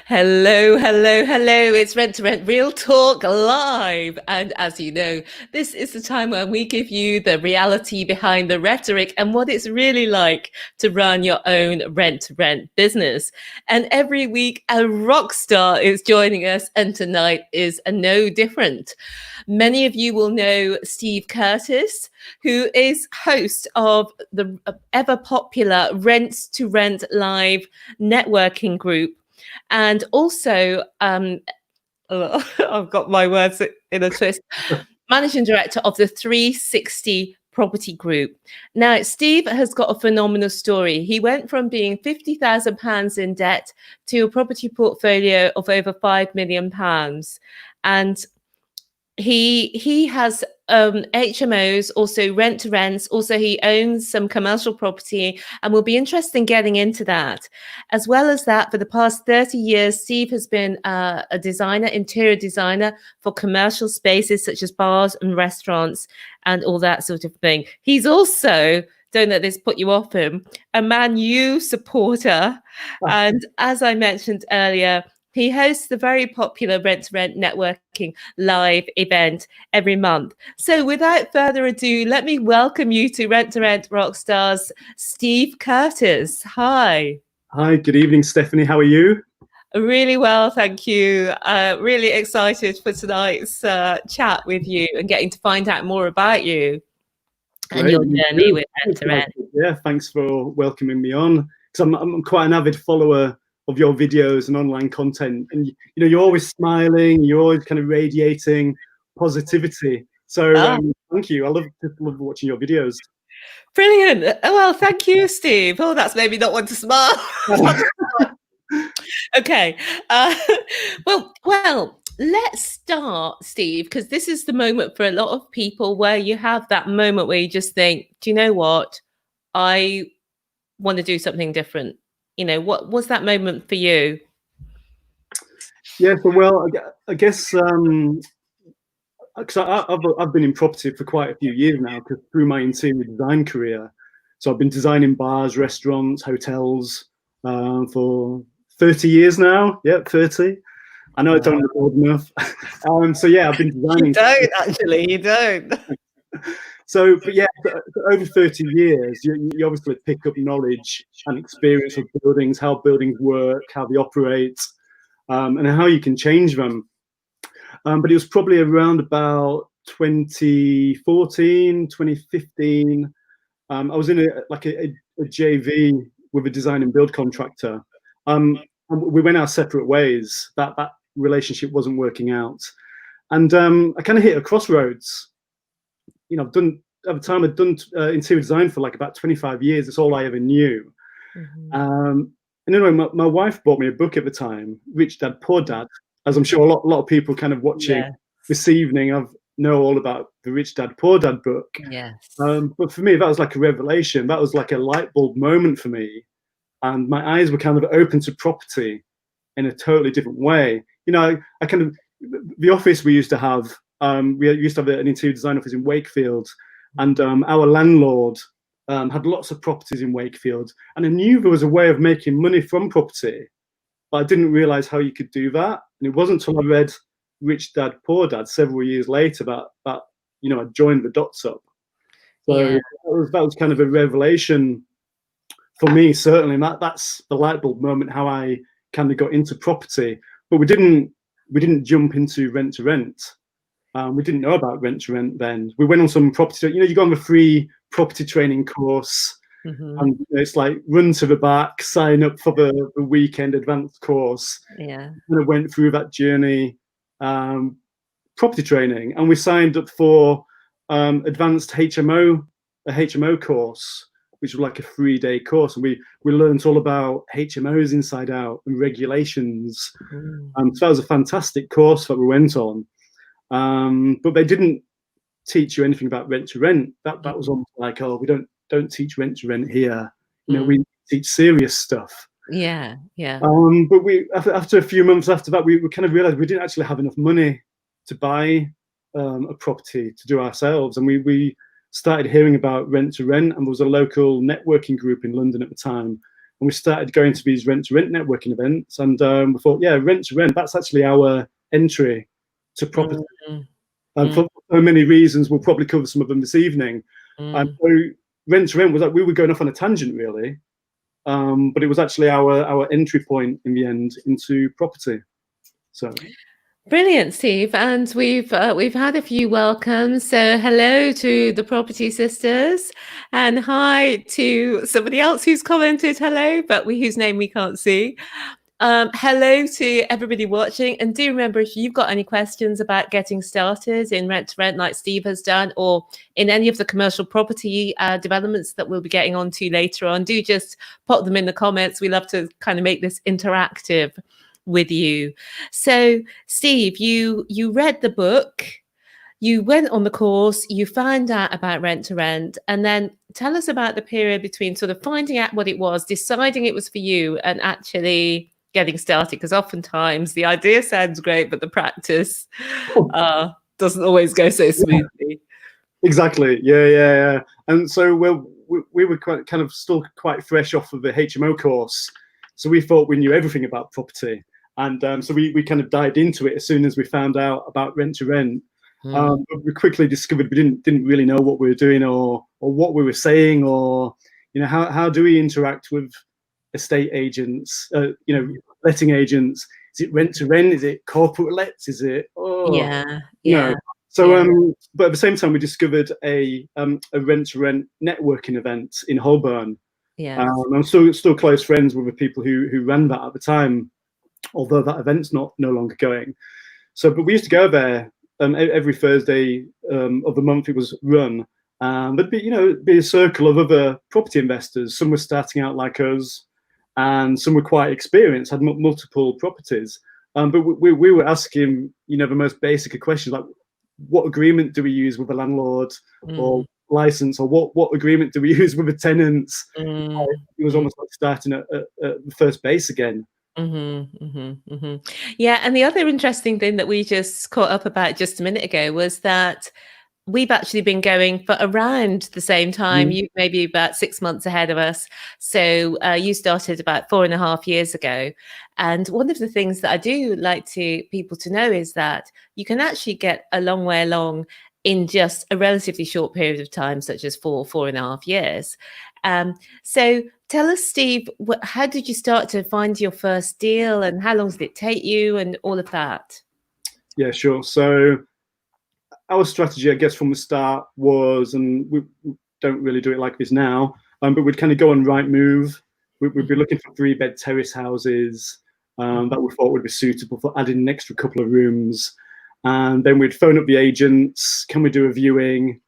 Hello, hello, hello. It's Rent to Rent Real Talk Live. And as you know, this is the time when we give you the reality behind the rhetoric and what it's really like to run your own rent to rent business. And every week, a rock star is joining us, and tonight is no different. Many of you will know Steve Curtis, who is host of the ever popular Rent to Rent Live networking group. And also, I've got my words in a twist, managing director of the 360 Property Group. Now, Steve has got a phenomenal story. He went from being £50,000 in debt to a property portfolio of over £5 million. And he has HMOs, also rent to rents. Also, he owns some commercial property, and we'll be interested in getting into that. As well as that, for the past 30 years, Steve has been a designer, interior designer for commercial spaces such as bars and restaurants and all that sort of thing. He's also, don't let this put you off him, a Man U supporter. And as I mentioned earlier, he hosts the very popular Rent to Rent networking live event every month. So without further ado, let me welcome you to Rent Rockstars, Steve Curtis. Hi. Hi, good evening, Stephanie. How are you? Really well, thank you. Really excited for tonight's chat with you and getting to find out more about you and your journey with Rent to Rent. Yeah, thanks for welcoming me on. Because I'm quite an avid follower of your videos and online content, and you're always smiling, you're always kind of radiating positivity. So thank you. I love watching your videos. Brilliant. Oh, well, thank you, Steve. Oh, that's made me not want to smile. Okay. Well, let's start, Steve, because this is the moment for a lot of people where you have that moment where you just think, do you know what? I want to do something different. What was that moment for you? Yeah, so, well, I guess because I've been in property for quite a few years now, because through my interior design career. So I've been designing bars, restaurants, hotels for 30 years now. Yeah, 30. I know I don't look old enough. So yeah, I've been designing. You don't actually, you don't. So, but yeah, over 30 years, you obviously pick up knowledge and experience of buildings, how buildings work, how they operate, and how you can change them. But it was probably around about 2014, 2015. I was in a JV with a design and build contractor. And we went our separate ways. That relationship wasn't working out. And I kind of hit a crossroads. I've done, at the time, I'd done interior design for like about 25 years. That's all I ever knew. And anyway, my wife bought me a book at the time, Rich Dad, Poor Dad, as I'm sure a lot of people kind of watching this evening know all about the Rich Dad, Poor Dad book. Yes. But for me, that was like a revelation. That was like a light bulb moment for me. And my eyes were kind of open to property in a totally different way. I kind of, the office we used to have, we used to have an interior design office in Wakefield, and our landlord had lots of properties in Wakefield, and I knew there was a way of making money from property, but I didn't realize how you could do that. And it wasn't until I read Rich Dad, Poor Dad several years later that I joined the dots up. So that was kind of a revelation for me, certainly. And that's the light bulb moment, how I kind of got into property. But we didn't jump into rent to rent. We didn't know about rent to rent then. We went on some property, you go on the free property training course, and it's like run to the back, sign up for the weekend advanced course. Yeah. And I went through that journey, property training, and we signed up for advanced HMO, a HMO course, which was like a 3-day course. And we learned all about HMOs inside out and regulations. So that was a fantastic course that we went on. But they didn't teach you anything about rent to rent. That was almost like, oh, we don't teach rent to rent here. We teach serious stuff. Yeah. But after a few months after that, we kind of realized we didn't actually have enough money to buy a property to do ourselves. And we started hearing about rent to rent, and there was a local networking group in London at the time and we started going to these rent-to-rent networking events, and we thought, yeah, rent-to-rent, that's actually our entry to property. And for so many reasons, we'll probably cover some of them this evening. And so rent-to-rent was like, we were going off on a tangent, really. But it was actually our entry point in the end into property. So brilliant, Steve. And we've had a few welcomes. So hello to the Property Sisters, and hi to somebody else who's commented hello, but whose name we can't see. Hello to everybody watching, and do remember, if you've got any questions about getting started in rent to rent like Steve has done, or in any of the commercial property developments that we'll be getting onto later on, do just pop them in the comments. We love to kind of make this interactive with you. So Steve, you read the book, you went on the course, you found out about rent to rent, and then tell us about the period between sort of finding out what it was, deciding it was for you, and actually getting started, because oftentimes the idea sounds great, but the practice doesn't always go so smoothly. Exactly. Yeah. And so we were kind of still quite fresh off of the HMO course, so we thought we knew everything about property, and so we kind of dived into it as soon as we found out about rent to rent. But we quickly discovered we didn't really know what we were doing, or what we were saying, or how do we interact with estate agents, letting agents? Is it rent to rent? Is it corporate lets? Is it So but at the same time, we discovered a rent to rent networking event in Holborn. I'm still close friends with the people who ran that at the time, although that event's no longer going. So but we used to go there every Thursday of the month. It was run, but be a circle of other property investors. Some were starting out like us, and some were quite experienced, had multiple properties. But we were asking, the most basic of questions, like, what agreement do we use with a landlord or license, or what agreement do we use with the tenants? It was almost like starting at the first base again. Yeah, and the other interesting thing that we just caught up about just a minute ago was that we've actually been going for around the same time. You maybe about 6 months ahead of us. So you started about 4.5 years ago. And one of the things that I do like people to know is that you can actually get a long way along in just a relatively short period of time, such as 4.5 years. So tell us, Steve, how did you start to find your first deal, and how long did it take you, and all of that? Yeah, sure. So our strategy, I guess, from the start was, and we don't really do it like this now, but we'd kind of go on Rightmove. We'd be looking for 3-bed terrace houses that we thought would be suitable for adding an extra couple of rooms. And then we'd phone up the agents, can we do a viewing?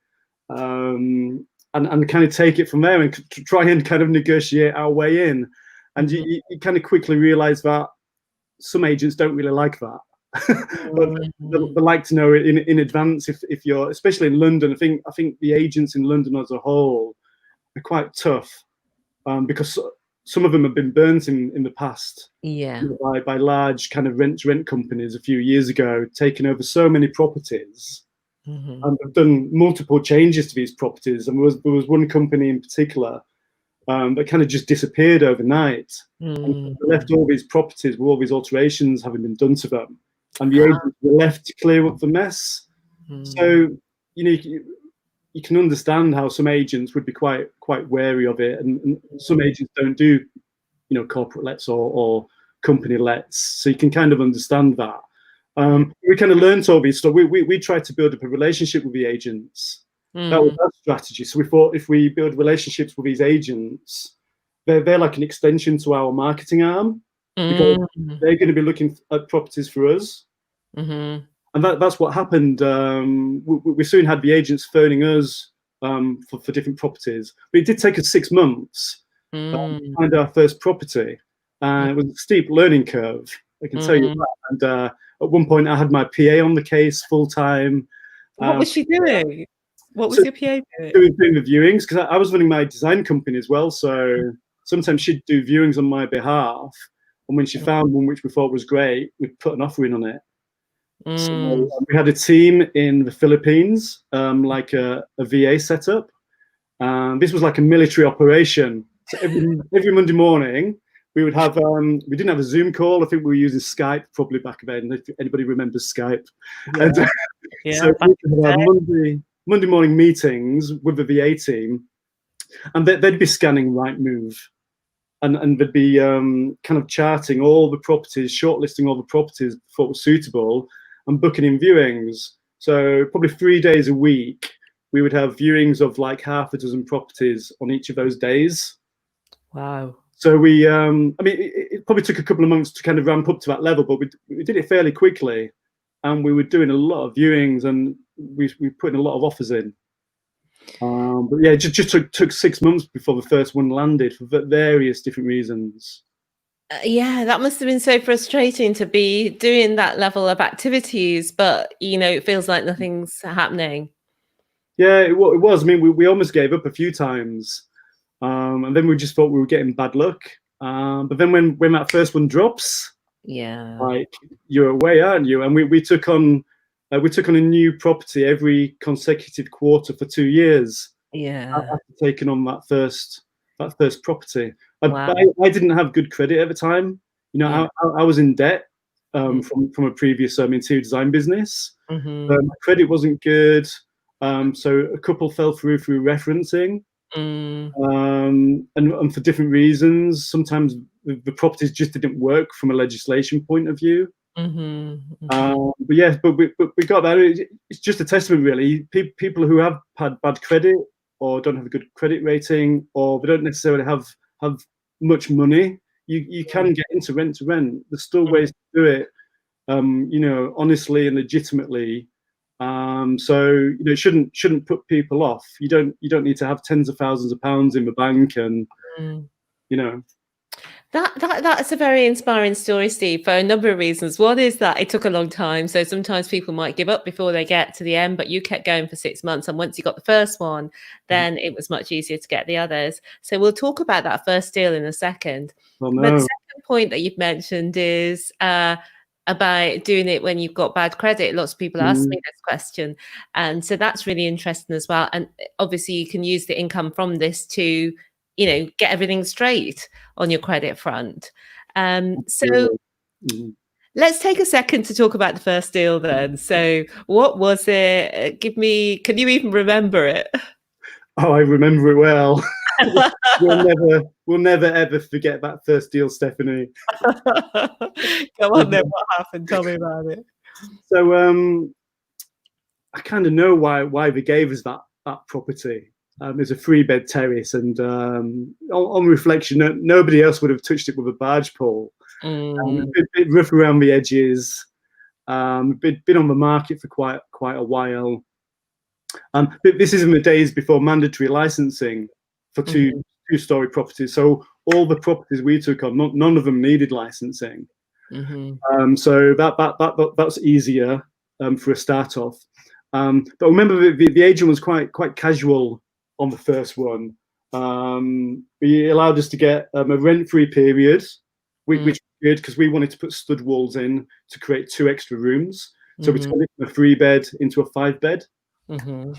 And kind of take it from there, and try and kind of negotiate our way in. And you kind of quickly realize that some agents don't really like that. But they like to know it in advance. If you're, especially in London, I think the agents in London as a whole are quite tough, because some of them have been burnt in the past, by large kind of rent-to-rent companies a few years ago, taking over so many properties, and they've done multiple changes to these properties. And there was one company in particular that kind of just disappeared overnight, and left all these properties with all these alterations having been done to them. And the agents were left to clear up the mess. So you can understand how some agents would be quite wary of it, and some agents don't do corporate lets or company lets. So you can kind of understand that. We kind of learned all these stuff. We tried to build up a relationship with the agents. That was our strategy. So we thought, if we build relationships with these agents, they're like an extension to our marketing arm, because they're going to be looking at properties for us. And that's what happened. We soon had the agents phoning us for different properties. But it did take us 6 months to find our first property. It was a steep learning curve, I can tell you that. And at one point, I had my PA on the case full time. What was she doing? What was your PA doing? Doing the viewings, because I was running my design company as well. So sometimes she'd do viewings on my behalf. And when she found one which we thought was great, we'd put an offer in on it. So we had a team in the Philippines, like a VA setup. This was like a military operation. So every Monday morning, we would have, we didn't have a Zoom call. I think we were using Skype probably back then, if anybody remembers Skype. Yeah. And Yeah, so we would have Monday morning meetings with the VA team, and they'd be scanning Rightmove, and they'd be kind of charting all the properties, shortlisting all the properties thought were suitable, and booking in viewings. So probably 3 days a week, we would have viewings of like half a dozen properties on each of those days. Wow. So we, I mean, it probably took a couple of months to kind of ramp up to that level, but we did it fairly quickly, and we were doing a lot of viewings, and we put in a lot of offers in. But yeah, it just took 6 months before the first one landed for various different reasons. Yeah, that must have been so frustrating to be doing that level of activities, but you know, it feels like nothing's happening. Yeah, it was. I mean, we almost gave up a few times, and then we just thought we were getting bad luck. But then when that first one drops, yeah, like, you're away, aren't you? And we took on a new property every consecutive quarter for 2 years. Yeah. After taking on that first property. Wow. I didn't have good credit at the time. You know, Yeah. I was in debt from a previous interior design business. Mm-hmm. My credit wasn't good. So a couple fell through referencing. And for different reasons. Sometimes the properties just didn't work from a legislation point of view. But yeah, but we got that. It's just a testament, really. People who have had bad credit, or don't have a good credit rating, or they don't necessarily have much money, you can get into rent to rent. There's still ways to do it, you know, honestly and legitimately. So you know, it shouldn't put people off. You don't need to have tens of thousands of pounds in the bank, and you know. That's a very inspiring story, Steve, for a number of reasons. One is that it took a long time. So sometimes people might give up before they get to the end, but you kept going for 6 months. And once you got the first one, then it was much easier to get the others. So we'll talk about that first deal in a second. Oh, no. But the second point that you've mentioned is about doing it when you've got bad credit. Lots of people ask me this question. And so that's really interesting as well. And obviously you can use the income from this to, you know, get everything straight on your credit front. So let's take a second to talk about the first deal then. So what was it? Can you even remember it? Oh, I remember it well. we'll never ever forget that first deal, Stephanie. Come on then, what happened? Tell me about it. So I kind of know why they gave us that property. It's a 3-bed terrace, and on reflection, nobody else would have touched it with a barge pole. A bit rough around the edges. Been on the market for quite a while. But this is in the days before mandatory licensing for two-story properties. So all the properties we took on, none of them needed licensing. So that's easier for a start off. But remember, the agent was quite casual on the first one. He allowed us to get a rent-free period, which was good because we wanted to put stud walls in to create 2 extra rooms. So we turned it from a 3-bed into a 5-bed. So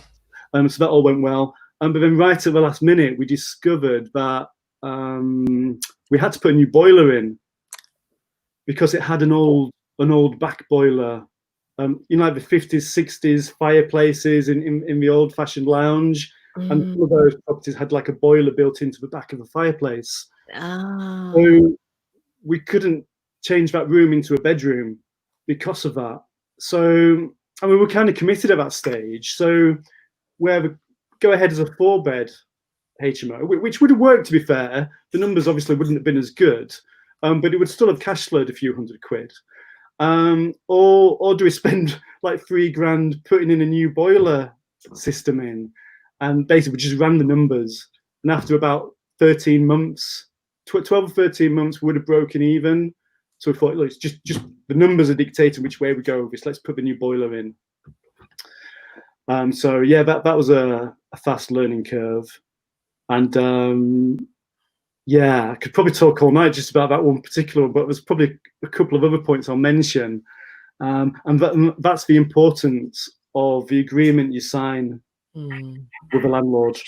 that all went well. But then right at the last minute, we discovered that we had to put a new boiler in because it had an old back boiler. You know, like the 50s, 60s fireplaces in the old-fashioned lounge. And some of those properties had like a boiler built into the back of the fireplace. So we couldn't change that room into a bedroom because of that. So, and we were kind of committed at that stage. So we go ahead as a 4-bed HMO, which would have worked, to be fair. The numbers obviously wouldn't have been as good, but it would still have cash flowed a few £100. Or do we spend like £3,000 putting in a new boiler system in? And basically we just ran the numbers, and after about 13 months, 12 or 13 months, we would have broken even. So we thought, look, it's just the numbers are dictating which way we go with this. Let's put the new boiler in. So yeah, that was a fast learning curve. And yeah, I could probably talk all night just about that one particular one, but there's probably a couple of other points I'll mention. And that's the importance of the agreement you sign with a landlord.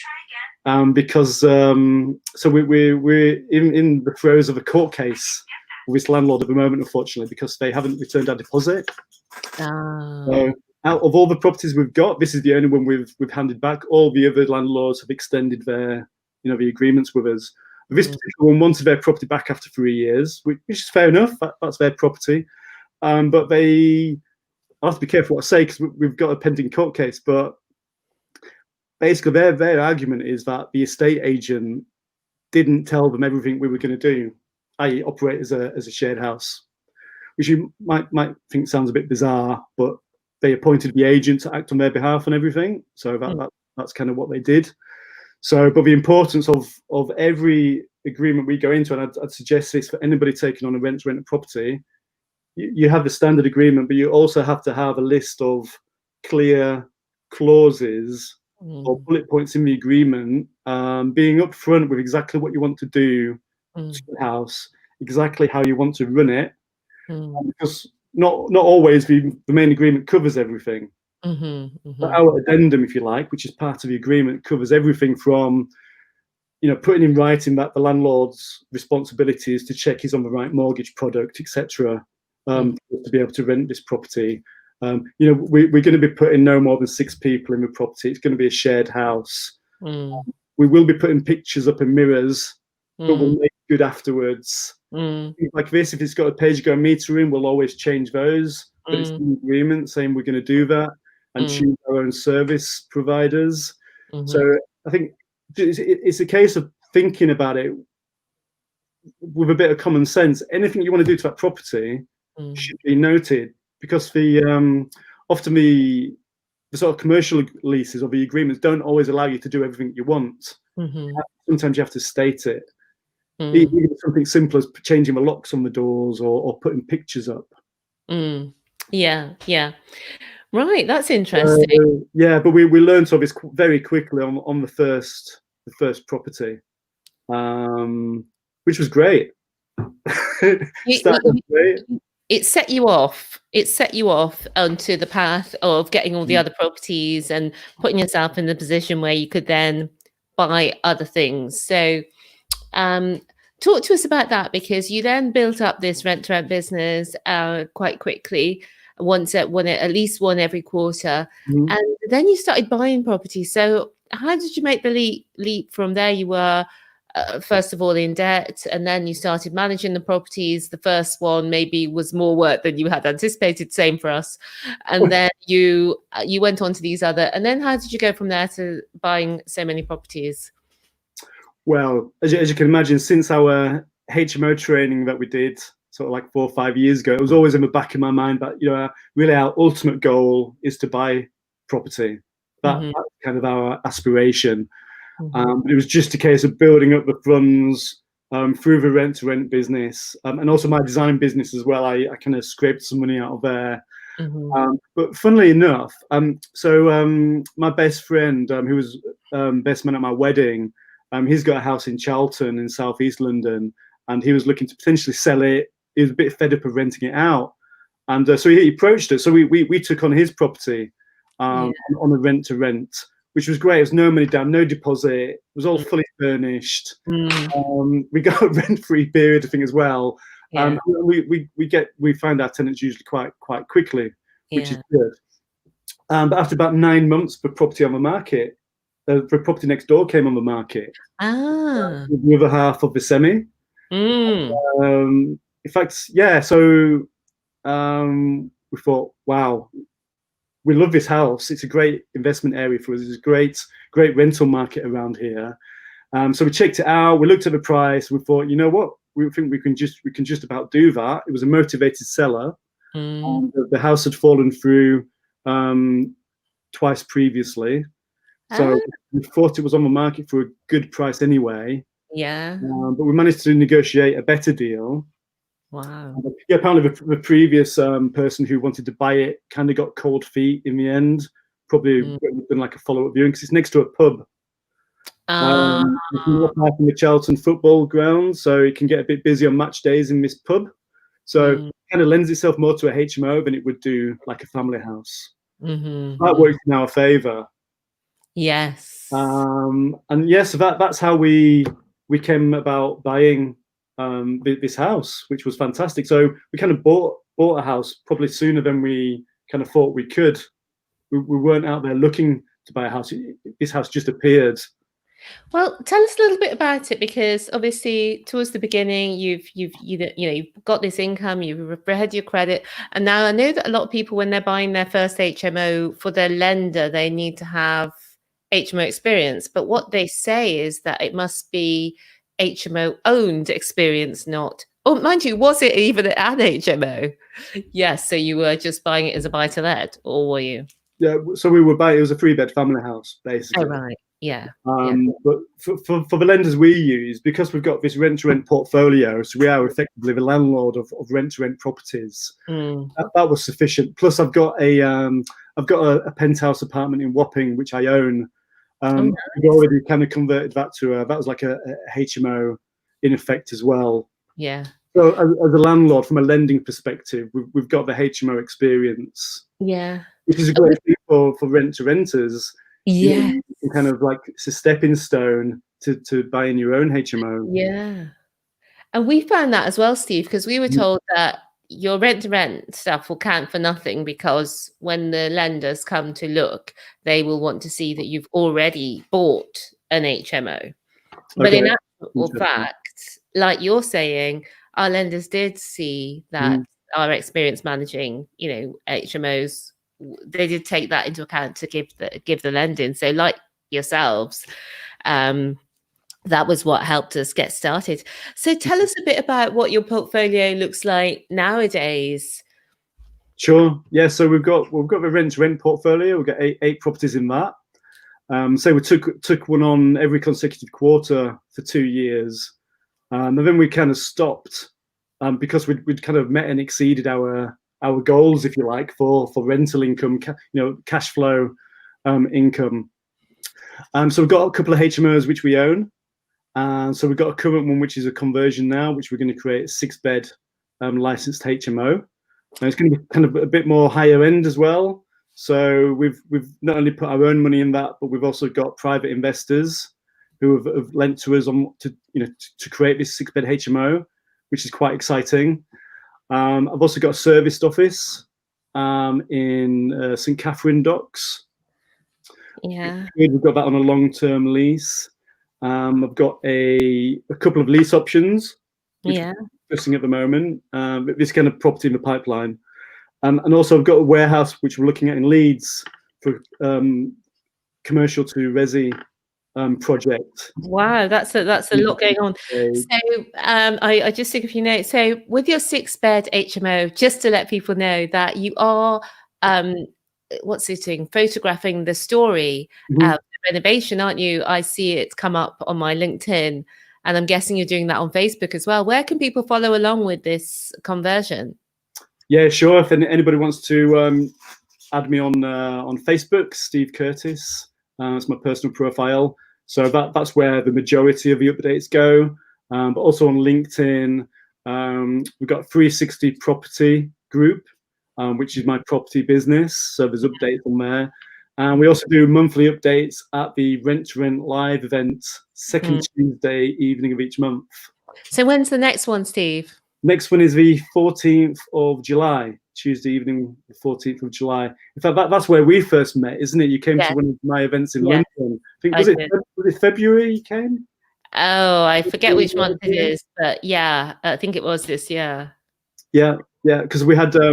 because so we're in the throes of a court case with this landlord at the moment, unfortunately, because they haven't returned our deposit. So out of all the properties we've got, this is the only one we've handed back. All the other landlords have extended their, the agreements with us. This particular one wanted their property back after 3 years, which is fair enough. That's their property. But I have to be careful what I say because we've got a pending court case. But basically, their argument is that the estate agent didn't tell them everything we were going to do, i.e., operate as a shared house, which you might think sounds a bit bizarre, but they appointed the agent to act on their behalf and everything. So that's kind of what they did. So, but the importance of every agreement we go into, and I'd suggest this for anybody taking on a rent property, you have the standard agreement, but you also have to have a list of clear clauses or bullet points in the agreement, being upfront with exactly what you want to do to the house, exactly how you want to run it, because not always the main agreement covers everything. But our addendum, if you like, which is part of the agreement, covers everything from, putting in writing that the landlord's responsibility is to check he's on the right mortgage product, etc., to be able to rent this property. We're going to be putting no more than 6 people in the property. It's going to be a shared house. We will be putting pictures up and mirrors, but we'll make good afterwards. Like this, if it's got a pay-as-you-go meter in, we'll always change those. But it's an agreement saying we're going to do that and choose our own service providers. So I think it's a case of thinking about it with a bit of common sense. Anything you want to do to that property should be noted, because often the sort of commercial leases or the agreements don't always allow you to do everything you want. Sometimes you have to state it. Even something simple as changing the locks on the doors or putting pictures up. Yeah. Right, that's interesting. Yeah, but we learned of this very quickly on the first property, which was great. It set you off. It set you off onto the path of getting all the other properties and putting yourself in the position where you could then buy other things. So talk to us about that, because you then built up this rent-to-rent business quite quickly. At least one every quarter, and then you started buying property. So how did you make the leap from there? You were first of all in debt, and then you started managing the properties. The first one maybe was more work than you had anticipated, same for us, and then you went on to these other, and then how did you go from there to buying so many properties? Well, as you can imagine, since our HMO training that we did sort of like 4 or 5 years ago, it was always in the back of my mind that, really our ultimate goal is to buy property. That's kind of our aspiration. But it was just a case of building up the funds through the rent-to-rent business, and also my design business as well. I kind of scraped some money out of there. But funnily enough, my best friend, who was best man at my wedding, he's got a house in Charlton in southeast London, and he was looking to potentially sell it. He was a bit fed up of renting it out, and so he approached us. So we took on his property on a rent-to-rent, which was great. It was no money down, no deposit. It was all fully furnished. We got a rent-free period, I think, as well. We find our tenants usually quite quickly, which is good. But after about 9 months, the property on the market, the property next door came on the market. With the other half of the semi. In fact, so we thought, wow, we love this house. It's a great investment area for us. There's a great rental market around here. So we checked it out. We looked at the price. We thought, you know what? We think we can just about do that. It was a motivated seller. The house had fallen through twice previously, so we thought it was on the market for a good price anyway. But we managed to negotiate a better deal. Wow. Apparently the previous person who wanted to buy it kind of got cold feet in the end. Probably been like a follow-up viewing, because it's next to a pub. You can walk out from the Charlton football ground, so it can get a bit busy on match days in this pub. So it kind of lends itself more to a HMO than it would do like a family house. That works in our favour. Yes. And yeah, so that's how we came about buying this house, which was fantastic. So we kind of bought a house probably sooner than we kind of thought we could. We weren't out there looking to buy a house. This house just appeared. Well, tell us a little bit about it, because obviously towards the beginning you've you've got this income, you've read your credit, and now I know that a lot of people, when they're buying their first HMO for their lender, they need to have HMO experience. But what they say is that it must be HMO owned experience, not, oh, mind you, was it even an HMO? Yes, so you were just buying it as a buy to let, or were you? Yeah, so we were buying. It was a 3-bed family house, Oh, basically. right. Yeah. Yeah. But for the lenders we use, because we've got this rent-to-rent portfolio, so we are effectively the landlord of rent-to-rent properties. That was sufficient. Plus, I've got a penthouse apartment in Wapping, which I own. Nice. We've already kind of converted that to that was like a HMO in effect as well. Yeah. So as a landlord, from a lending perspective, we've got the HMO experience. Yeah. Which is a great thing for rent-to-renters. Yeah. You can kind of like, it's a stepping stone to buying your own HMO. Yeah. And we found that as well, Steve, because we were told that your rent-to-rent stuff will count for nothing, because when the lenders come to look, they will want to see that you've already bought an HMO. But in actual fact, like you're saying, our lenders did see that our experience managing, HMOs, they did take that into account to give the lending. So like yourselves, that was what helped us get started. So tell us a bit about what your portfolio looks like nowadays. Sure. Yeah. So we've got the rent-to-rent portfolio. We've got eight properties in that. So we took one on every consecutive quarter for 2 years, and then we kind of stopped because we'd kind of met and exceeded our goals, if you like, for rental income, cash flow income. So we've got a couple of HMOs which we own. So we've got a current one which is a conversion now, which we're going to create a 6-bed licensed HMO. And it's going to be kind of a bit more higher end as well. So we've not only put our own money in that, but we've also got private investors who have lent to us to create this 6-bed HMO, which is quite exciting. I've also got a serviced office in St Catherine Docks. Yeah, we've got that on a long-term lease. I've got a couple of lease options, which we're discussing at the moment. This kind of property in the pipeline, and also I've got a warehouse which we're looking at in Leeds for commercial to resi project. Wow, that's a lot going on. So I just took a few notes. So with your 6-bed HMO, just to let people know that you are photographing the story of the renovation, aren't you? I see it come up on my LinkedIn, and I'm guessing you're doing that on Facebook as well. Where can people follow along with this conversion? Yeah, sure. If anybody wants to add me on Facebook, Steve Curtis. It's my personal profile. So that's where the majority of the updates go. But also on LinkedIn, we've got 360 Property Group, which is my property business. So there's updates on there. And we also do monthly updates at the Rent to Rent live event, second Tuesday evening of each month. So when's the next one, Steve? Next one is the 14th of July, Tuesday evening, the 14th of July. In fact, that's where we first met, isn't it? You came to one of my events in London. I think, was it February you came? Oh, I forget which month it is, but yeah, I think it was this year. Yeah, because we had, I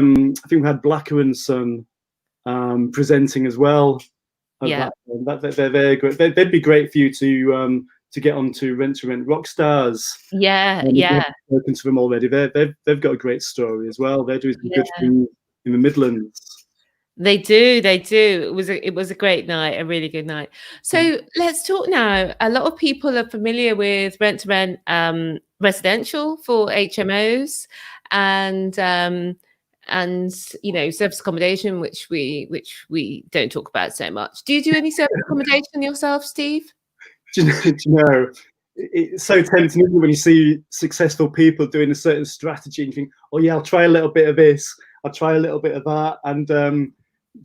think we had Blacker and Son presenting as well. Yeah, they're great. They'd be great for you to get onto Rent Rockstars. Yeah. I've spoken to them already. They've got a great story as well. They're doing some good things in the Midlands. They do. It was a great night, a really good night. So let's talk now. A lot of people are familiar with Rent to Rent residential for HMOs, and service accommodation, which we don't talk about so much. Do you do any service accommodation yourself, Steve? Do you know, it's so tempting when you see successful people doing a certain strategy and you think, oh yeah, I'll try a little bit of this, I'll try a little bit of that. And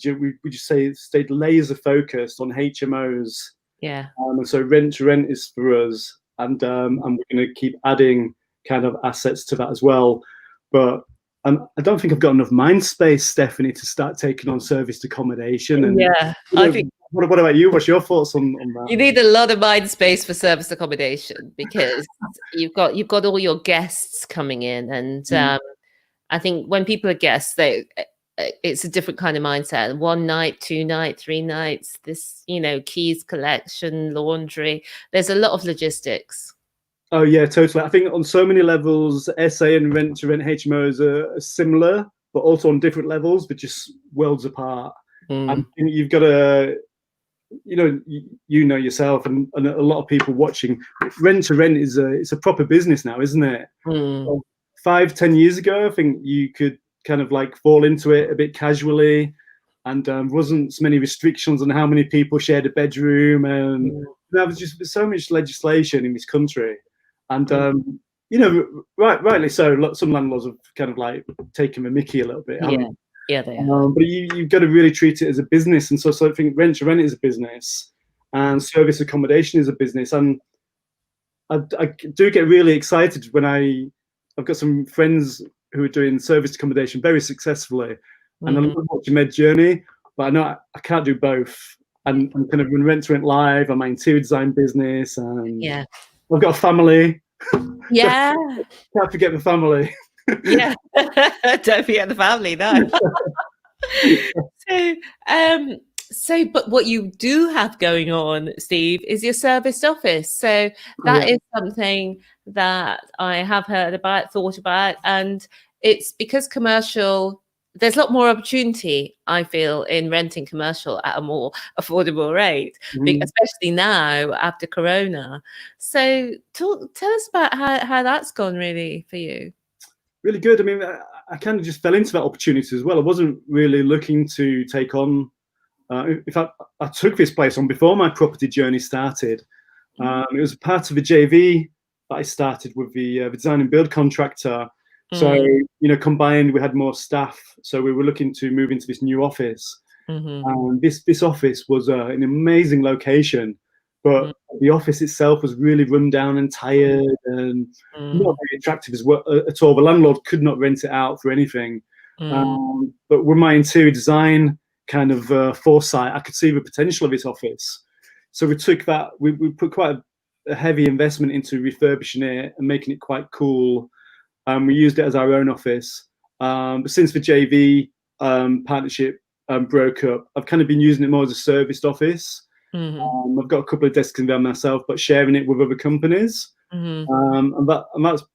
we just say stayed laser focused on HMOs. Yeah. And so rent to rent is for us, and we're going to keep adding kind of assets to that as well. But I don't think I've got enough mind space, Stephanie, to start taking on serviced accommodation. And Yeah, I think what about you? What's your thoughts on that? you need a lot of mind space for service accommodation because you've got all your guests coming in, and I think when people are guests, it's a different kind of mindset. 1 night, 2 night, 3 nights. This, keys collection, laundry. There's a lot of logistics. Oh yeah, totally. I think on so many levels, SA and rent to rent HMOs are similar, but also on different levels, but just worlds apart. And you've got to, yourself, and a lot of people watching. Rent to rent it's a proper business now, isn't it? 5-10 years ago, I think you could kind of like fall into it a bit casually, and wasn't so many restrictions on how many people shared a bedroom, and there was just so much legislation in this country. And rightly so. Some landlords have kind of like taken the mickey a little bit. Yeah, they are. But you've got to really treat it as a business, and so I think rent to rent is a business, and service accommodation is a business. And I do get really excited when I've got some friends who are doing service accommodation very successly, and I love watching their journey. But I know I can't do both. And I'm kind of run rent to rent live on my interior design business, and I've got a family. Yeah. Can't forget the family. Yeah. Don't forget the family, no. But what you do have going on, Steve, is your serviced office. So that is something that I have heard about, thought about, and it's because commercial, there's a lot more opportunity, I feel, in renting commercial at a more affordable rate, especially now after Corona. So tell us about how that's gone really for you. Really good. I mean, I kind of just fell into that opportunity as well. I wasn't really looking to take on. In fact, I took this place on before my property journey started. It was part of a JV that I started with the design and build contractor. So, combined, we had more staff. So we were looking to move into this new office. This office was an amazing location, but the office itself was really run down and tired and not very attractive as well at all. The landlord could not rent it out for anything. But with my interior design kind of foresight, I could see the potential of this office. So we took that, we put quite a heavy investment into refurbishing it and making it quite cool. We used it as our own office. But since the JV partnership broke up, I've kind of been using it more as a serviced office. I've got a couple of desks in there myself, but sharing it with other companies. And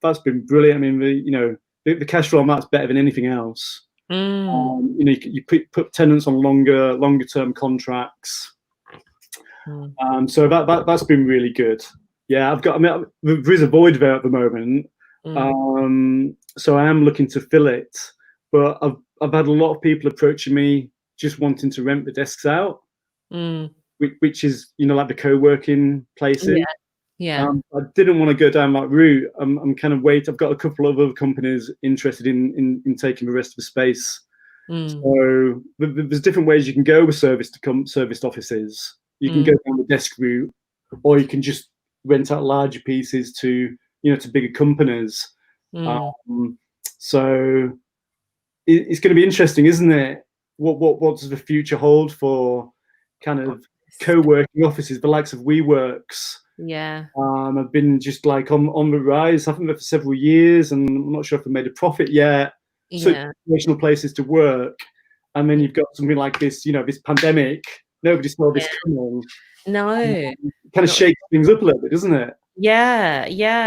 that's been brilliant. I mean, the cash flow on that's better than anything else. You put tenants on longer term contracts. So that's been really good. Yeah, there is a void there at the moment. So I am looking to fill it, but I've had a lot of people approaching me just wanting to rent the desks out, which is like the co-working places. I didn't want to go down that route. I'm kind of I've got a couple of other companies interested in taking the rest of the space. So there's different ways you can go with serviced offices. You can go down the desk route, or you can just rent out larger pieces to bigger companies. So it's going to be interesting, isn't it? What does the future hold for kind of co-working offices, the likes of WeWorks? I've been just like on the rise. I think for several years, and I'm not sure if I've made a profit yet. So traditional places to work, and then you've got something like this, this pandemic. Nobody saw this coming. No, kind of shakes things up a little bit, doesn't it? Yeah,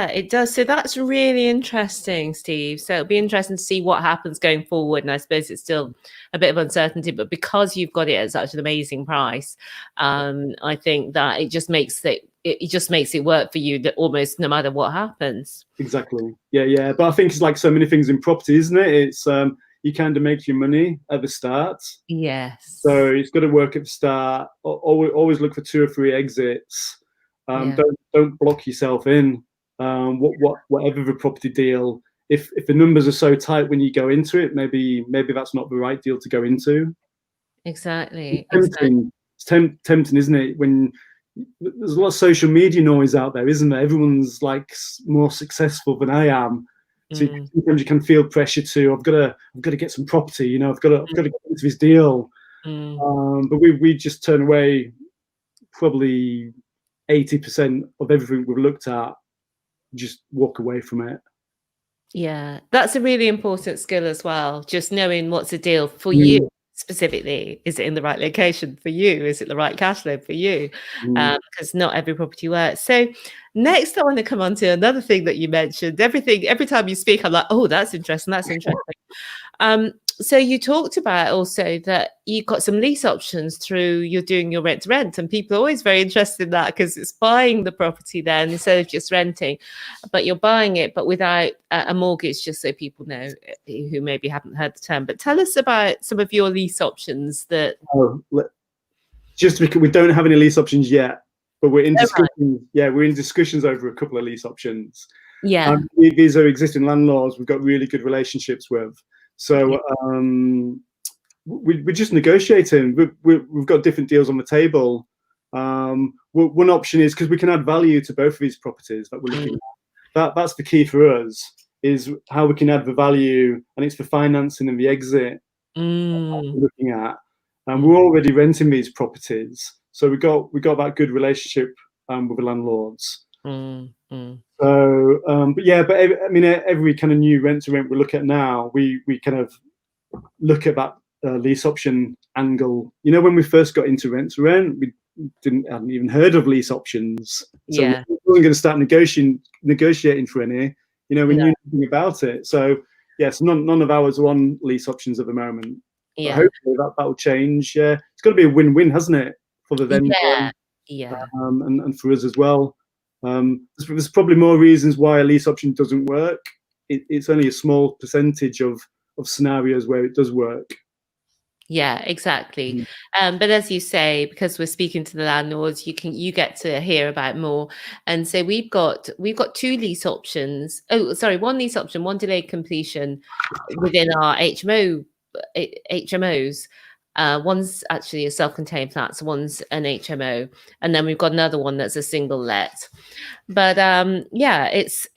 it does. So that's really interesting, Steve. So it'll be interesting to see what happens going forward. And I suppose it's still a bit of uncertainty, but because you've got it at such an amazing price, I think that it just makes it work for you, that almost no matter what happens. Exactly. Yeah. But I think it's like so many things in property, isn't it? It's you kind of make your money at the start. Yes. So it's got to work at the start. Always look for 2 or 3 exits. Don't block yourself in. Whatever the property deal, if the numbers are so tight when you go into it, maybe that's not the right deal to go into. Exactly. Tempting. It's tempting, isn't it? When there's a lot of social media noise out there, isn't there? Everyone's like more successful than I am. So sometimes you can feel pressure to, I've got to get some property, you know, I've got to get into this deal. But we just turn away probably 80% of everything we've looked at, just walk away from it. Yeah, that's a really important skill as well. Just knowing what's a deal for you specifically. Is it in the right location for you? Is it the right cash flow for you? Because not every property works. So next, I want to come on to another thing that you mentioned. Every time you speak, I'm like, oh, that's interesting. That's interesting. So you talked about also that you got some lease options through you're doing your rent to rent, and people are always very interested in that because it's buying the property then instead of just renting, but you're buying it but without a mortgage, just so people know who maybe haven't heard the term. But tell us about some of your lease options that. Just because we don't have any lease options yet, but we're in discussions. Right. Yeah, we're in discussions over a couple of lease options. Yeah, these are existing landlords we've got really good relationships with. So we're just negotiating. We've got different deals on the table. One option is because we can add value to both of these properties that we're looking at. That's the key for us, is how we can add the value, and it's the financing and the exit we're looking at. And we're already renting these properties, so we got that good relationship with the landlords. So, but I mean, every kind of new rent to rent we look at now, we kind of look at that lease option angle. You know, when we first got into rent to rent, we hadn't even heard of lease options, so we wasn't going to start negotiating for any. You know, we knew nothing about it. So yes, none of ours are on lease options at the moment. But hopefully that will change. Yeah, it's got to be a win-win, hasn't it, for the vendor and for us as well. There's probably more reasons why a lease option doesn't work. It's only a small percentage of scenarios where it does work. Yeah, exactly. But as you say, because we're speaking to the landlords, you get to hear about more. And so we've got 2 lease options. Oh, sorry, 1 lease option, 1 delayed completion within our HMOs. One's actually a self-contained flat, so one's an HMO, and then we've got another one that's a single let. But that's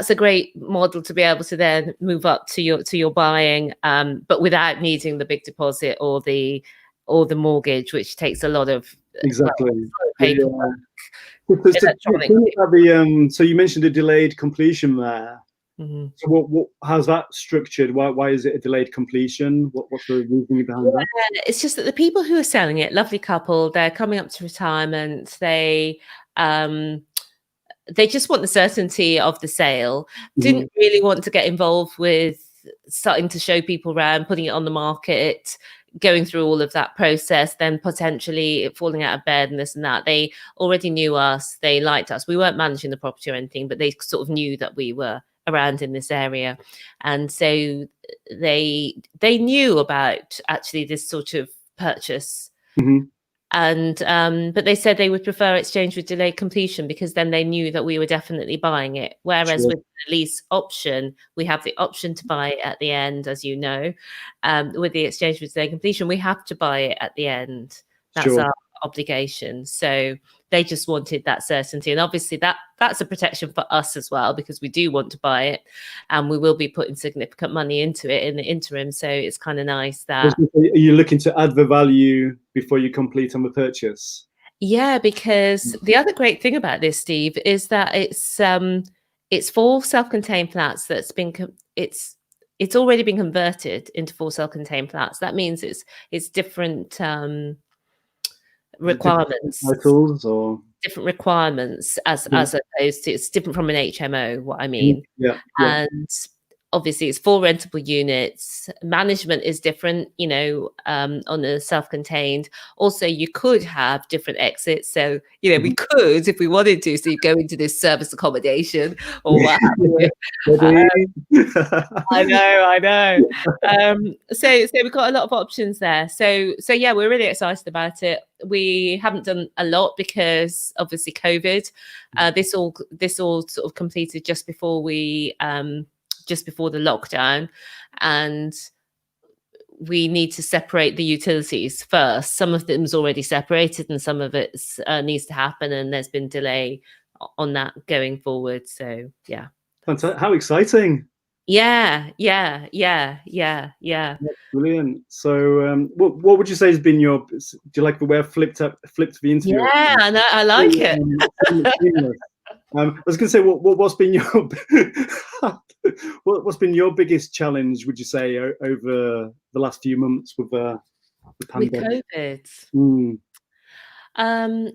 a great model to be able to then move up to your buying, but without needing the big deposit or the mortgage, which takes a lot of paperwork. So you mentioned a delayed completion there. So how's that structured? Why is it a delayed completion? What's the reasoning behind that? It's just that the people who are selling it, lovely couple, they're coming up to retirement. They just want the certainty of the sale. Didn't really want to get involved with starting to show people around, putting it on the market, going through all of that process, then potentially falling out of bed and this and that. They already knew us. They liked us. We weren't managing the property or anything, but they sort of knew that we were around in this area, and so they knew about actually this sort of purchase. And but they said they would prefer exchange with delayed completion because then they knew that we were definitely buying it, whereas with the lease option we have the option to buy it at the end, as you know. With the exchange with delayed completion we have to buy it at the end. That's our obligation. So they just wanted that certainty, and obviously that's a protection for us as well, because we do want to buy it and we will be putting significant money into it in the interim. So it's kind of nice that. Are you looking to add the value before you complete on the purchase? Yeah, because the other great thing about this, Steve, is that it's 4 self-contained flats that's been it's already been converted into 4 self-contained flats. That means it's different requirements, different requirements as opposed to, it's different from an HMO, what I mean. And obviously it's 4 rentable units. Management is different, you know, on the self-contained. Also, you could have different exits. So, you know, we could, if we wanted to, so you go into this service accommodation or what have you. I know. So we've got a lot of options there. So yeah, we're really excited about it. We haven't done a lot because obviously COVID. This all sort of completed just before the lockdown, and we need to separate the utilities first. Some of them's already separated, and some of it needs to happen, and there's been delay on that going forward. So yeah. Fantastic. How exciting. Yeah. That's brilliant. So what would you say has been your, do you like the way I flipped the interview? Yeah, I like it. I was going to say, what's been your what's been your biggest challenge, would you say, over the last few months with the pandemic? With COVID?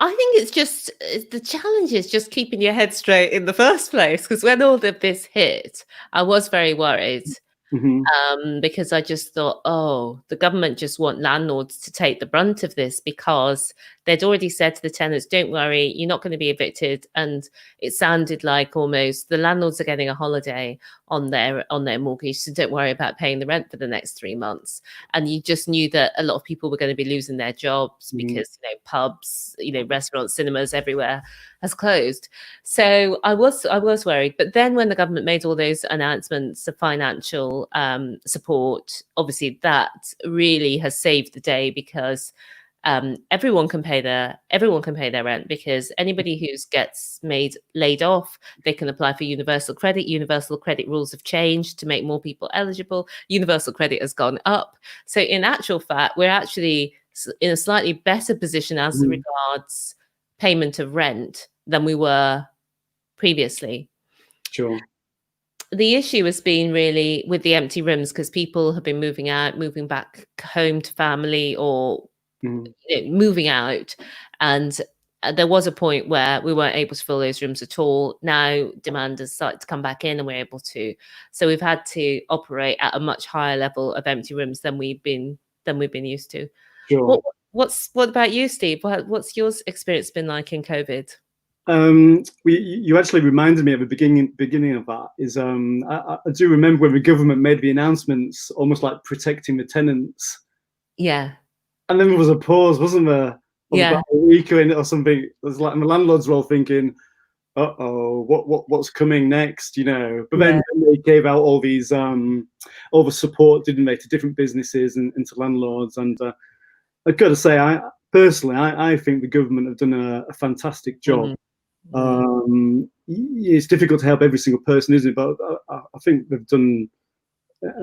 I think it's just the challenge is just keeping your head straight in the first place, because when all of this hit, I was very worried. Because I just thought, oh, the government just want landlords to take the brunt of this, because they'd already said to the tenants, don't worry, you're not going to be evicted. And it sounded like almost the landlords are getting a holiday on their mortgage, so don't worry about paying the rent for the next 3 months. And you just knew that a lot of people were going to be losing their jobs because, pubs, restaurants, cinemas, everywhere has closed. So I was worried. But then when the government made all those announcements of financial support, obviously that really has saved the day, because everyone can pay their rent, because anybody who gets laid off, they can apply for universal credit. Universal credit rules have changed to make more people eligible. Universal credit has gone up. So in actual fact, we're actually in a slightly better position as regards payment of rent than we were previously. Sure. The issue has been really with the empty rooms, because people have been moving back home to family, or moving out. And there was a point where we weren't able to fill those rooms at all. Now demand has started to come back in, and we're able to. So we've had to operate at a much higher level of empty rooms than we've been used to. Sure. What about you, Steve? What's your experience been like in COVID? You actually reminded me of the beginning of that. Is I do remember when the government made the announcements, almost like protecting the tenants. Yeah. And then there was a pause, wasn't there? Yeah. About a week or something. It was like the landlords were all thinking, "Uh-oh, what's coming next?" But then they gave out all these all the support, didn't they, to different businesses and to landlords. And I've got to say, I think the government have done a fantastic job. It's difficult to help every single person, isn't it? But I think they've done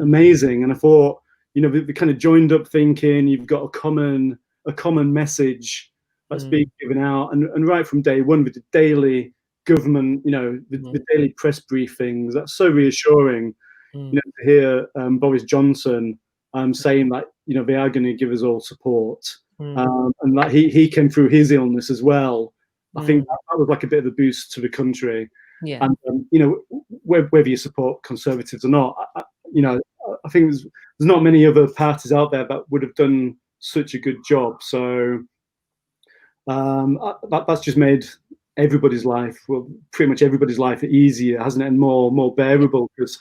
amazing. And I thought, the kind of joined up thinking, you've got a common message that's being given out, and right from day one with the daily government, the daily press briefings, that's so reassuring. To hear Boris Johnson saying that they are going to give us all support, and that he came through his illness as well. I think that was like a bit of a boost to the country. Yeah. And whether you support Conservatives or not, I think there's not many other parties out there that would have done such a good job. So that's just made everybody's life, well, pretty much everybody's life, easier, hasn't it, and more bearable. Because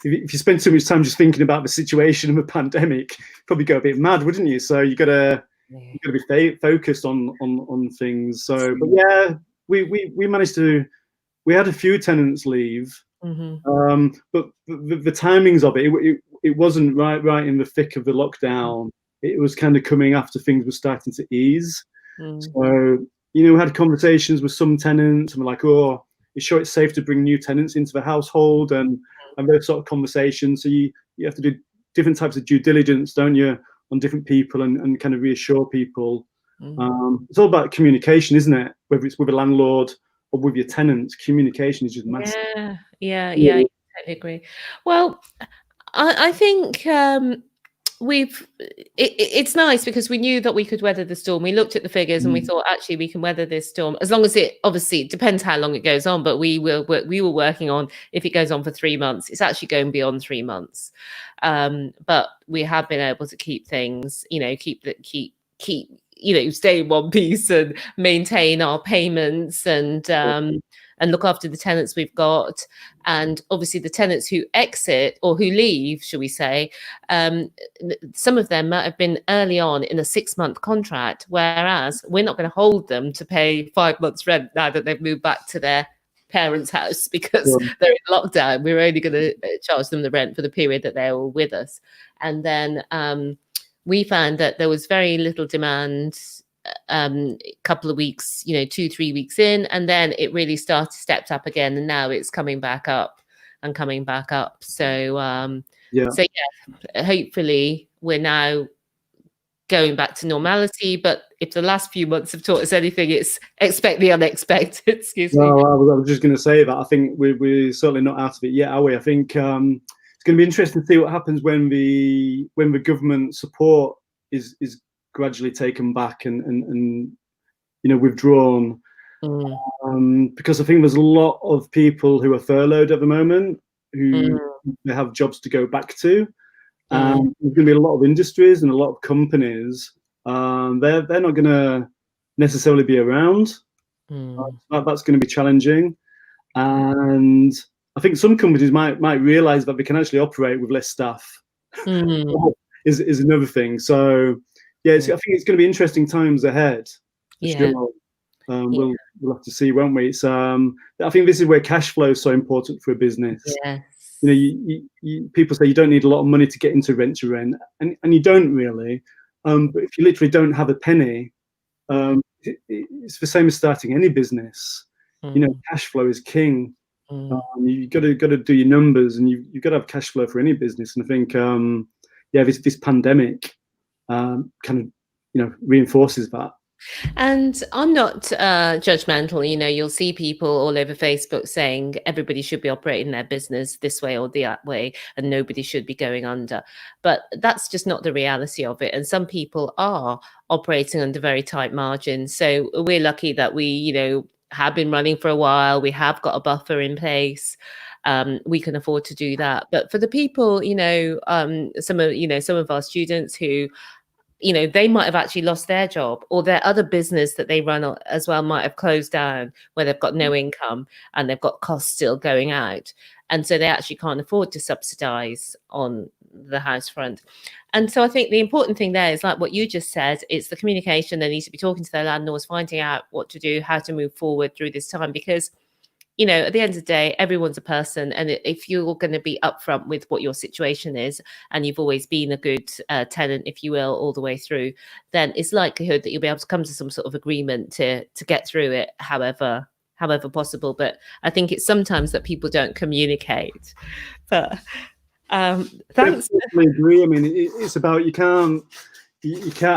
if you spend too much time just thinking about the situation of a pandemic, you'd probably go a bit mad, wouldn't you? So you got to be focused on things. So, but yeah, we managed to. We had a few tenants leave, but the timings of it wasn't right in the thick of the lockdown. It was kind of coming after things were starting to ease. So, we had conversations with some tenants, and we're like, oh, you sure it's safe to bring new tenants into the household, and those sort of conversations. So you have to do different types of due diligence, don't you, on different people, and kind of reassure people. It's all about communication, isn't it? Whether it's with a landlord or with your tenants, communication is just massive. Yeah, I totally agree. Well, I think it's nice, because we knew that we could weather the storm. We looked at the figures and we thought, actually, we can weather this storm, as long as it depends how long it goes on. But we were working on, if it goes on for 3 months, it's actually going beyond 3 months. But we have been able to keep things, stay in one piece and maintain our payments, and look after the tenants we've got. And obviously the tenants who exit, or who leave, shall we say, some of them might have been early on in a 6-month contract, whereas we're not going to hold them to pay 5 months rent now that they've moved back to their parents' house because Sure. they're in lockdown. We're only going to charge them the rent for the period that they're all with us. And then we found that there was very little demand a couple of weeks, 2-3 weeks in, and then it really stepped up again, and now it's coming back up and coming back up. So hopefully we're now going back to normality. But if the last few months have taught us anything, it's expect the unexpected. Excuse me. No, I was just going to say that I think we're certainly not out of it yet, are we? I think it's going to be interesting to see what happens when the government support is gradually taken back and withdrawn. Because I think there's a lot of people who are furloughed at the moment who they have jobs to go back to. There's going to be a lot of industries and a lot of companies. They're not going to necessarily be around. That's going to be challenging, and I think some companies might realize that they can actually operate with less staff. Is another thing. So I think it's going to be interesting times ahead. Sure. We'll have to see, won't we? It's I think this is where cash flow is so important for a business. Yes. People say you don't need a lot of money to get into rent to rent, and you don't really. But if you literally don't have a penny, it's the same as starting any business. Cash flow is king. You got to do your numbers, and you've got to have cash flow for any business. And I think this pandemic kind of reinforces that. And I'm not judgmental. You'll see people all over Facebook saying everybody should be operating their business this way or that way, and nobody should be going under. But that's just not the reality of it. And some people are operating under very tight margins. So we're lucky that we, have been running for a while. We have got a buffer in place. We can afford to do that. But for the people, some of our students who, they might have actually lost their job, or their other business that they run as well might have closed down, where they've got no income and they've got costs still going out. And so they actually can't afford to subsidize on the house front. And so I think the important thing there is, like what you just said, it's the communication. They need to be talking to their landlords, finding out what to do, how to move forward through this time, because at the end of the day, everyone's a person. And if you're going to be upfront with what your situation is, and you've always been a good tenant, if you will, all the way through, then it's likelihood that you'll be able to come to some sort of agreement to get through it, however possible. But I think it's sometimes that people don't communicate. But thanks. I agree. I mean, it's about you can't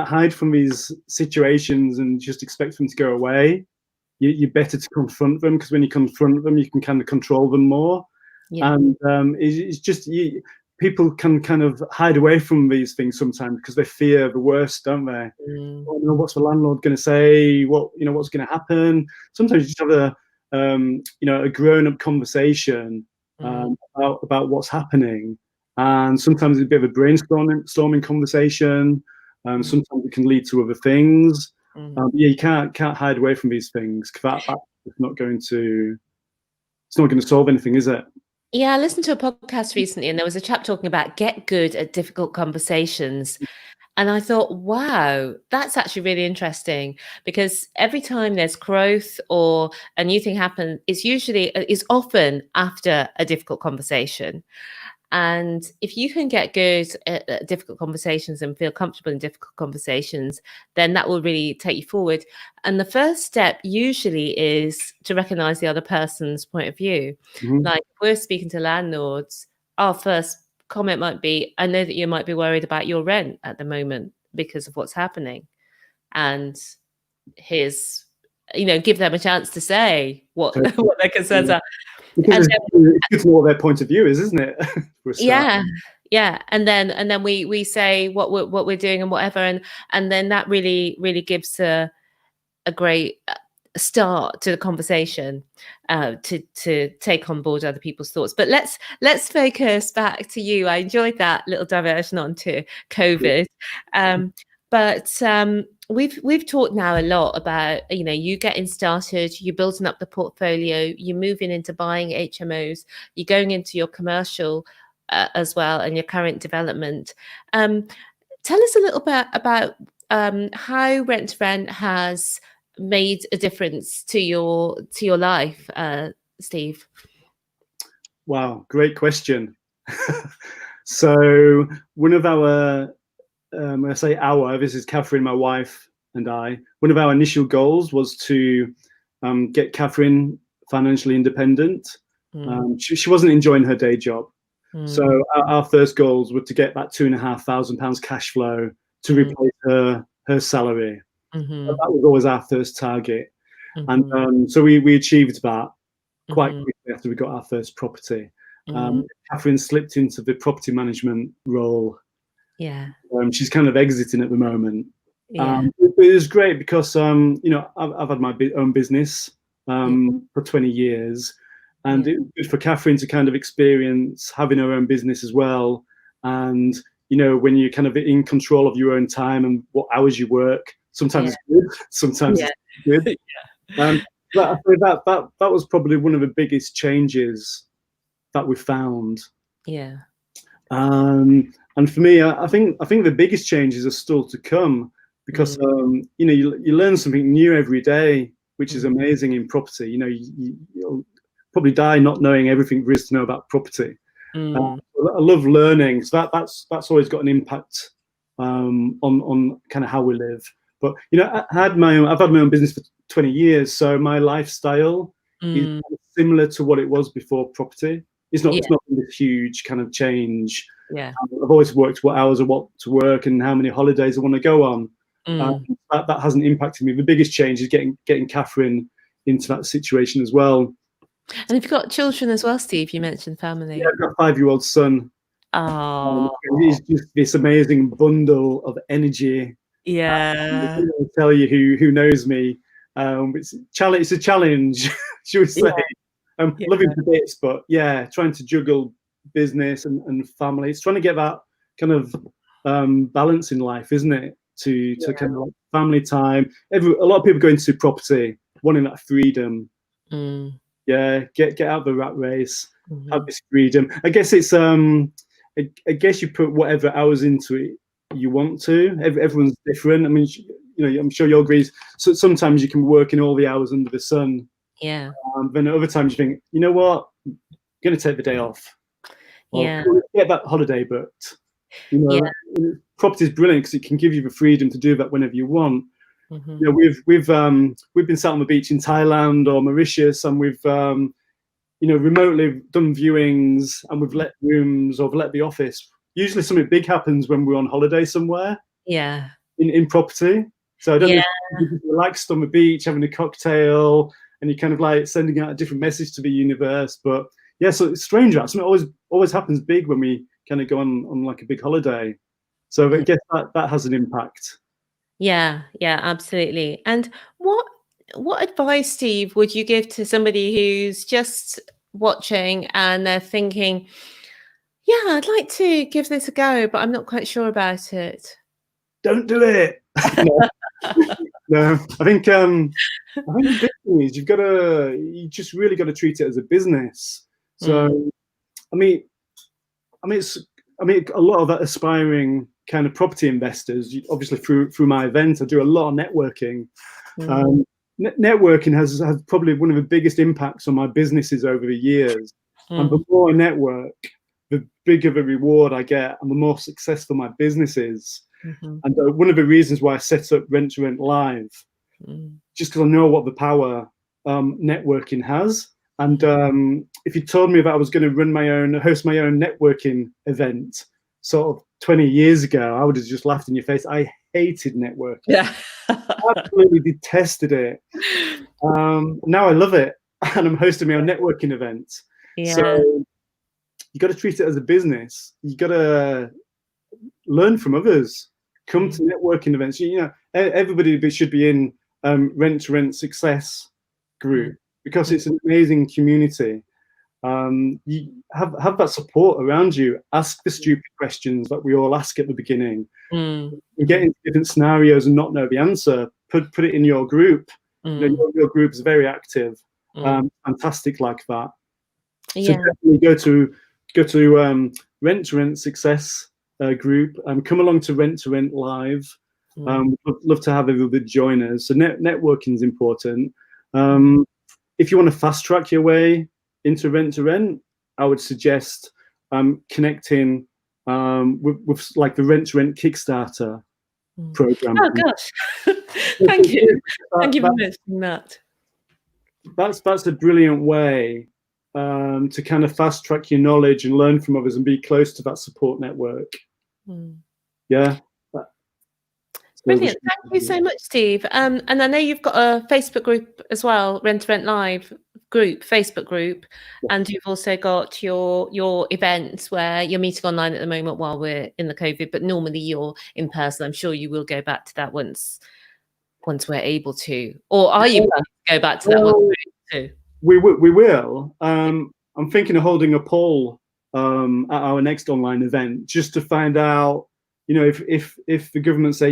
hide from these situations and just expect them to go away. You're better to confront them, because when you confront them, you can kind of control them more. And it's just people can kind of hide away from these things sometimes because they fear the worst, don't they? What's the landlord going to say? What's going to happen? Sometimes you just have a grown-up conversation about what's happening, and sometimes it's a bit of a brainstorming conversation. Sometimes it can lead to other things. You can't hide away from these things, because that's not going to solve anything, is it? Yeah, I listened to a podcast recently, and there was a chap talking about get good at difficult conversations. And I thought, wow, that's actually really interesting, because every time there's growth or a new thing happens, it's often after a difficult conversation. And if you can get good at difficult conversations and feel comfortable in difficult conversations, then that will really take you forward. And the first step usually is to recognize the other person's point of view. Like, if we're speaking to landlords, our first comment might be, I know that you might be worried about your rent at the moment because of what's happening. And here's, give them a chance to say what their concerns are. Because it's good to know what their point of view is, isn't it? Yeah. And then we say what we're doing and whatever, and then that really gives a great start to the conversation, to take on board other people's thoughts. But let's focus back to you. I enjoyed that little diversion onto COVID. But we've talked now a lot about, you getting started, you're building up the portfolio, you're moving into buying HMOs, you're going into your commercial as well, and your current development. Tell us a little bit about how Rent to Rent has made a difference to your life Steve? Wow, great question. So one of our, when I say our, this is Catherine, my wife, and I. One of our initial goals was to get Catherine financially independent. She wasn't enjoying her day job. So our first goals were to get that £2,500 cash flow to replace her salary. That was always our first target. And so we achieved that quite quickly after we got our first property. Catherine slipped into the property management role. Yeah. She's kind of exiting at the moment. Yeah. It was great because you know, I've had my own business for 20 years, and it was good for Catherine to kind of experience having her own business as well. And you know, when you're kind of in control of your own time and what hours you work, sometimes it's good, sometimes it's good. But that was probably one of the biggest changes that we found. Yeah. And for me, I think the biggest changes are still to come, because you know, you learn something new every day, which is amazing in property. You know, you'll probably die not knowing everything there is to know about property. I love learning, so that's always got an impact on kind of how we live. But you know, I've had my own business for 20 years, so my lifestyle is similar to what it was before property. It's not this huge kind of change. Yeah. I've always worked what hours I want to work and how many holidays I want to go on. That hasn't impacted me. The biggest change is getting Catherine into that situation as well. And you've got children as well, Steve. You mentioned family. Yeah, I've got a 5-year-old son. He's just this amazing bundle of energy. Yeah. I'll tell you who knows me. It's a challenge, should we say? Love him to bits, but yeah, trying to juggle business and family. It's trying to get that kind of balance in life, isn't it? To kind of like family time. A lot of people go into property wanting that freedom. Yeah, get out of the rat race, have this freedom. I guess it's I guess you put whatever hours into it you want to. Everyone's different. I mean, you know, I'm sure you'll agree. So sometimes you can work in all the hours under the sun. Yeah. Then other times you think, you know what, I'm going to take the day off. Or get that holiday booked. You know, property is brilliant because it can give you the freedom to do that whenever you want. You know, we've been sat on the beach in Thailand or Mauritius, and we've you know, remotely done viewings, and we've let rooms or let the office. Usually something big happens when we're on holiday somewhere. Yeah. In property. So I don't know if you're relaxed on the beach, having a cocktail, and you're kind of like sending out a different message to the universe. But yeah, so it's strange. Something always happens big when we kind of go on like a big holiday. So I guess that has an impact. Yeah, absolutely. And what advice, Steve, would you give to somebody who's just watching and they're thinking, yeah, I'd like to give this a go, but I'm not quite sure about it? Don't do it. No, I think the big thing is you just really got to treat it as a business. So I mean, a lot of aspiring kind of property investors, obviously through my event, I do a lot of networking. Networking has probably one of the biggest impacts on my businesses over the years. And the more I network, the bigger the reward I get, and the more successful my business is. And one of the reasons why I set up Rent to Rent Live, just because I know what the power networking has. And if you told me that I was going to host my own networking event sort of 20 years ago, I would have just laughed in your face. I hated networking. Yeah. Absolutely detested it. Now I love it, and I'm hosting my own networking event. So you got to treat it as a business. You got to learn from others. Come to networking events. You know, everybody should be in Rent to Rent Success group, because it's an amazing community. You have that support around you. Ask the stupid questions that we all ask at the beginning. You get into different scenarios and not know the answer. Put it in your group. You know, your group is very active. Fantastic like that. So definitely go to Rent to Rent Success group. Come along to Rent Live. Love to have everybody join us. So networking is important. if you want to fast track your way into rent to rent, I would suggest connecting with like the Rent to Rent Kickstarter program. Oh gosh, thank you. Thank you for mentioning that. That's a brilliant way to kind of fast track your knowledge and learn from others and be close to that support network. Yeah. Brilliant. Thank you so much, Steve. And I know you've got a Facebook group as well, Rent to Rent Live group, Facebook group, and you've also got your events where you're meeting online at the moment while we're in the COVID, but normally you're in person. I'm sure you will go back to that once we're able to. Or are you planning to go back to that once we're able to? We will. I'm thinking of holding a poll at our next online event just to find out, you know, if the government say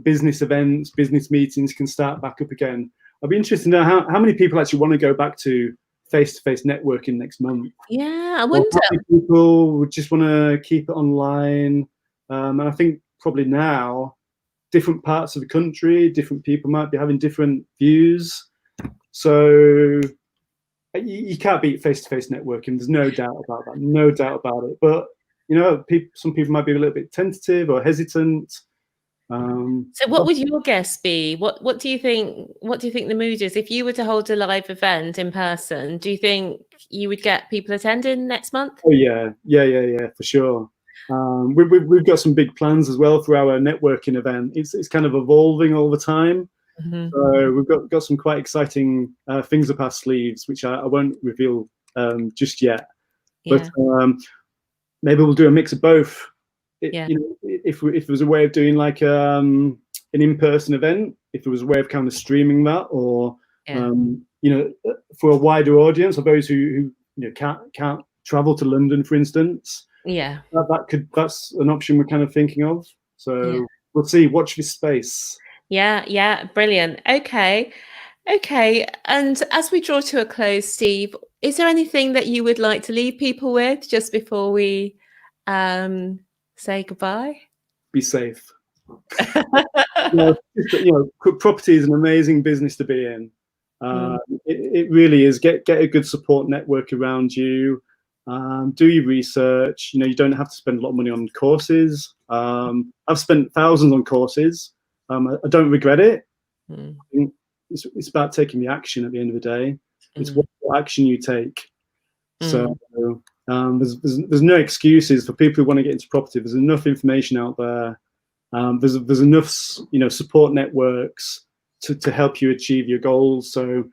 business events, business meetings can start back up again. I'd be interested to know how many people actually want to go back to face-to-face networking next month. Yeah, I wonder. How many people would just want to keep it online? And I think probably now, different parts of the country, different people might be having different views. So you can't beat face-to-face networking. There's no doubt about that. No doubt about it. But you know, some people might be a little bit tentative or hesitant. So what would your guess be? What do you think? What do you think the mood is? If you were to hold a live event in person, do you think you would get people attending next month? Oh yeah, for sure. We've got some big plans as well for our networking event. It's kind of evolving all the time. So we've got some quite exciting things up our sleeves, which I won't reveal just yet. But maybe we'll do a mix of both. You know, if there was a way of doing like an in-person event, if there was a way of kind of streaming that, or you know, for a wider audience of those who you know can't travel to London, for instance. That's an option we're kind of thinking of. So we'll see. Watch this space. Yeah, brilliant. Okay. And as we draw to a close, Steve, is there anything that you would like to leave people with just before we say goodbye? Be safe. You know, property is an amazing business to be in. It really is. Get a good support network around you. Do your research. You know, you don't have to spend a lot of money on courses. I've spent thousands on courses. I don't regret it. It's about taking the action at the end of the day. It's what action you take. So there's no excuses for people who want to get into property. There's enough information out there. There's enough, you know, support networks to help you achieve your goals. So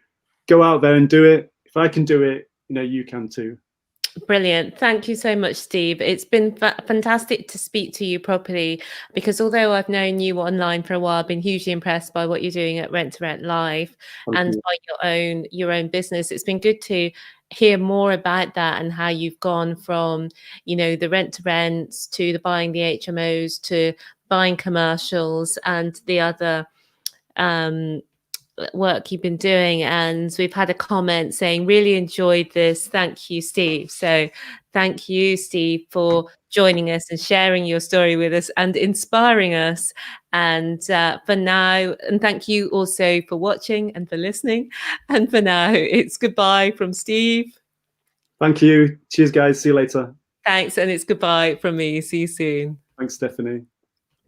go out there and do it. If I can do it, you know, you can too. Brilliant. Thank you so much, Steve. It's been fantastic to speak to you properly, because although I've known you online for a while, I've been hugely impressed by what you're doing at Rent to Rent Live and by your own business. It's been good to hear more about that and how you've gone from, you know, the rent to rents to the buying the HMOs to buying commercials and the other work you've been doing. And we've had a comment saying really enjoyed this. Thank you, Steve. So thank you, Steve, for joining us and sharing your story with us and inspiring us. And for now, and thank you also for watching and for listening. And for now, it's goodbye from Steve. Thank you. Cheers, guys. See you later. Thanks. And it's goodbye from me. See you soon. Thanks, Stephanie.